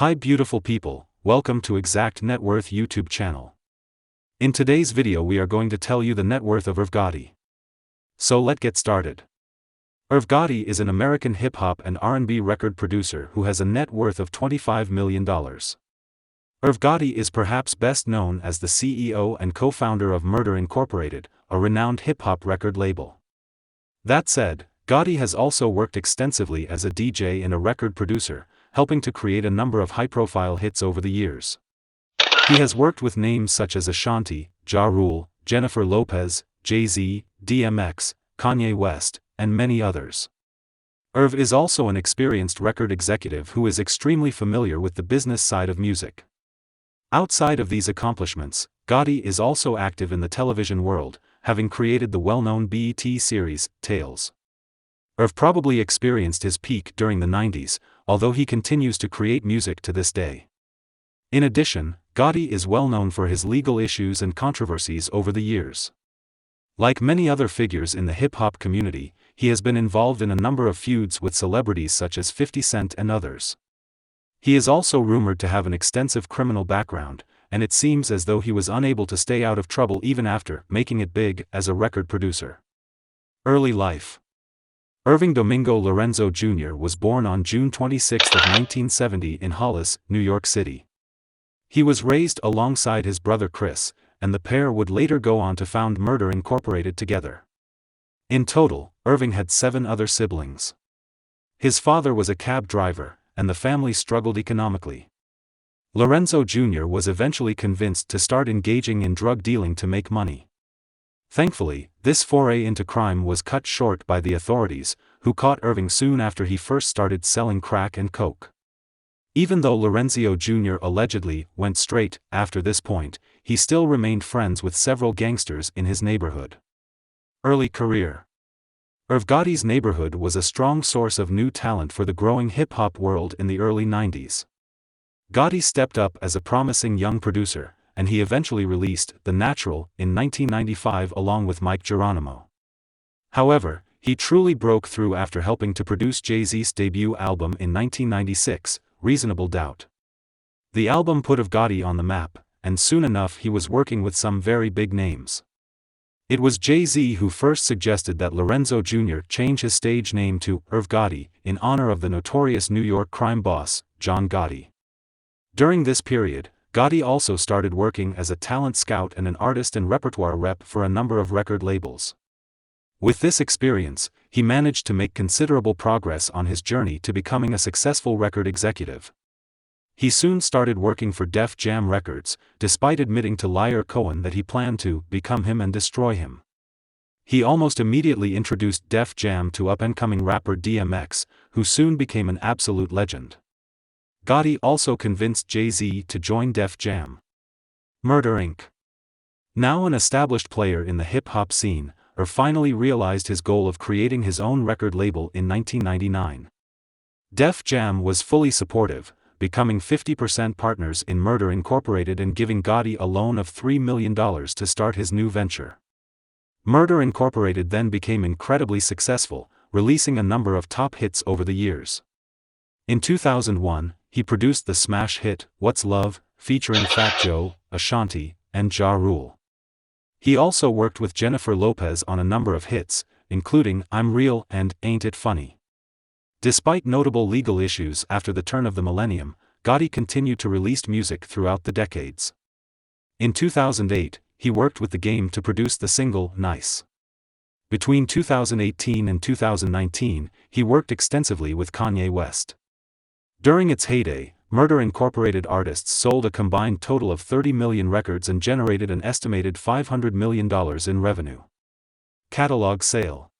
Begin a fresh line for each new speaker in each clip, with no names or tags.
Hi beautiful people, welcome to Exact Net Worth YouTube channel. In today's video we are going to tell you the net worth of Irv Gotti. So let's get started. Irv Gotti is an American hip-hop and R&B record producer who has a net worth of $25 million. Irv Gotti is perhaps best known as the CEO and co-founder of Murder Incorporated, a renowned hip-hop record label. That said, Gotti has also worked extensively as a DJ and a record producer, helping to create a number of high-profile hits over the years. He has worked with names such as Ashanti, Ja Rule, Jennifer Lopez, Jay-Z, DMX, Kanye West, and many others. Irv is also an experienced record executive who is extremely familiar with the business side of music. Outside of these accomplishments, Gotti is also active in the television world, having created the well-known BET series, Tales. Irv probably experienced his peak during the 90s, although he continues to create music to this day. In addition, Gotti is well known for his legal issues and controversies over the years. Like many other figures in the hip-hop community, he has been involved in a number of feuds with celebrities such as 50 Cent and others. He is also rumored to have an extensive criminal background, and it seems as though he was unable to stay out of trouble even after making it big as a record producer. Early life. Irving Domingo Lorenzo Jr. was born on June 26, 1970 in Hollis, New York City. He was raised alongside his brother Chris, and the pair would later go on to found Murder Incorporated together. In total, Irving had 7 other siblings. His father was a cab driver, and the family struggled economically. Lorenzo Jr. was eventually convinced to start engaging in drug dealing to make money. Thankfully, this foray into crime was cut short by the authorities, who caught Irving soon after he first started selling crack and coke. Even though Lorenzo Jr. allegedly went straight after this point, he still remained friends with several gangsters in his neighborhood. Early career. Irv Gotti's neighborhood was a strong source of new talent for the growing hip-hop world in the early 90s. Gotti stepped up as a promising young producer, and he eventually released The Natural in 1995 along with Mike Geronimo. However, he truly broke through after helping to produce Jay-Z's debut album in 1996, Reasonable Doubt. The album put Irv Gotti on the map, and soon enough he was working with some very big names. It was Jay-Z who first suggested that Lorenzo Jr. change his stage name to Irv Gotti in honor of the notorious New York crime boss, John Gotti. During this period, Gotti also started working as a talent scout and an artist and repertoire rep for a number of record labels. With this experience, he managed to make considerable progress on his journey to becoming a successful record executive. He soon started working for Def Jam Records, despite admitting to Lyor Cohen that he planned to become him and destroy him. He almost immediately introduced Def Jam to up-and-coming rapper DMX, who soon became an absolute legend. Gotti also convinced Jay-Z to join Def Jam. Murder Inc. Now an established player in the hip-hop scene, Irv finally realized his goal of creating his own record label in 1999. Def Jam was fully supportive, becoming 50% partners in Murder Incorporated and giving Gotti a loan of $3 million to start his new venture. Murder Incorporated then became incredibly successful, releasing a number of top hits over the years. In 2001, he produced the smash hit, What's Love, featuring Fat Joe, Ashanti, and Ja Rule. He also worked with Jennifer Lopez on a number of hits, including I'm Real and Ain't It Funny. Despite notable legal issues after the turn of the millennium, Gotti continued to release music throughout the decades. In 2008, he worked with The Game to produce the single, Nice. Between 2018 and 2019, he worked extensively with Kanye West. During its heyday, Murder Incorporated artists sold a combined total of 30 million records and generated an estimated $500 million in revenue. Catalog sale.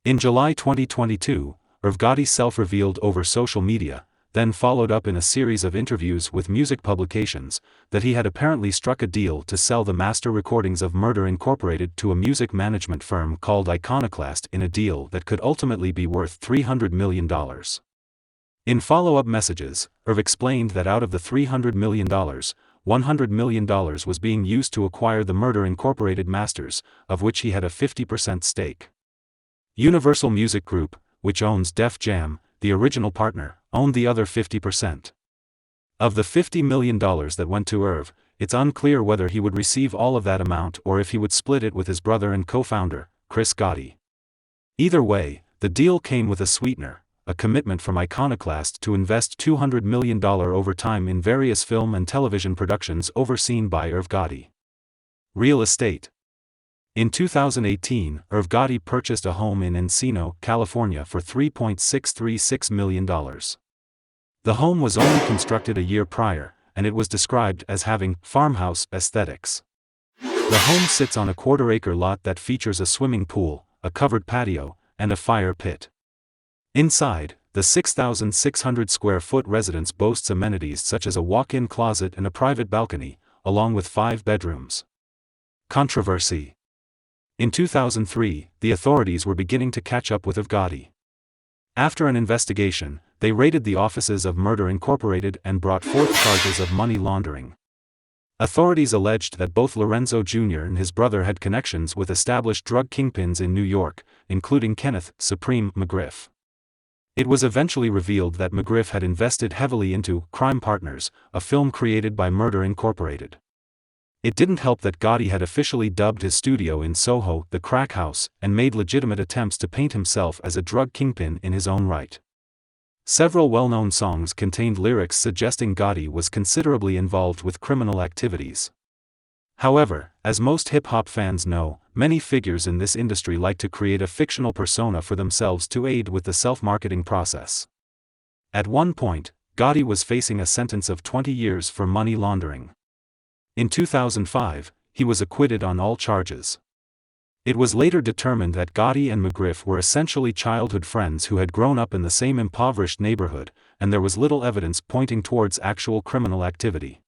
In July 2022, Irv Gotti self-revealed over social media, then followed up in a series of interviews with music publications, that he had apparently struck a deal to sell the master recordings of Murder Incorporated to a music management firm called Iconoclast in a deal that could ultimately be worth $300 million. In follow-up messages, Irv explained that out of the $300 million, $100 million was being used to acquire the Murder Incorporated masters, of which he had a 50% stake. Universal Music Group, which owns Def Jam, the original partner, owned the other 50%. Of the $50 million that went to Irv, it's unclear whether he would receive all of that amount or if he would split it with his brother and co-founder, Chris Gotti. Either way, the deal came with a sweetener, a commitment from Iconoclast to invest $200 million over time in various film and television productions overseen by Irv Gotti. Real estate. In 2018, Irv Gotti purchased a home in Encino, California for $3.636 million. The home was only constructed a year prior, and it was described as having farmhouse aesthetics. The home sits on a quarter-acre lot that features a swimming pool, a covered patio, and a fire pit. Inside, the 6,600-square-foot residence boasts amenities such as a walk-in closet and a private balcony, along with 5 bedrooms. Controversy. In 2003, the authorities were beginning to catch up with Irv Gotti. After an investigation, they raided the offices of Murder Incorporated and brought forth charges of money laundering. Authorities alleged that both Lorenzo Jr. and his brother had connections with established drug kingpins in New York, including Kenneth Supreme McGriff. It was eventually revealed that McGriff had invested heavily into Crime Partners, a film created by Murder Incorporated. It didn't help that Gotti had officially dubbed his studio in Soho the Crack House and made legitimate attempts to paint himself as a drug kingpin in his own right. Several well-known songs contained lyrics suggesting Gotti was considerably involved with criminal activities. However, as most hip-hop fans know, many figures in this industry like to create a fictional persona for themselves to aid with the self-marketing process. At one point, Gotti was facing a sentence of 20 years for money laundering. In 2005, he was acquitted on all charges. It was later determined that Gotti and McGriff were essentially childhood friends who had grown up in the same impoverished neighborhood, and there was little evidence pointing towards actual criminal activity.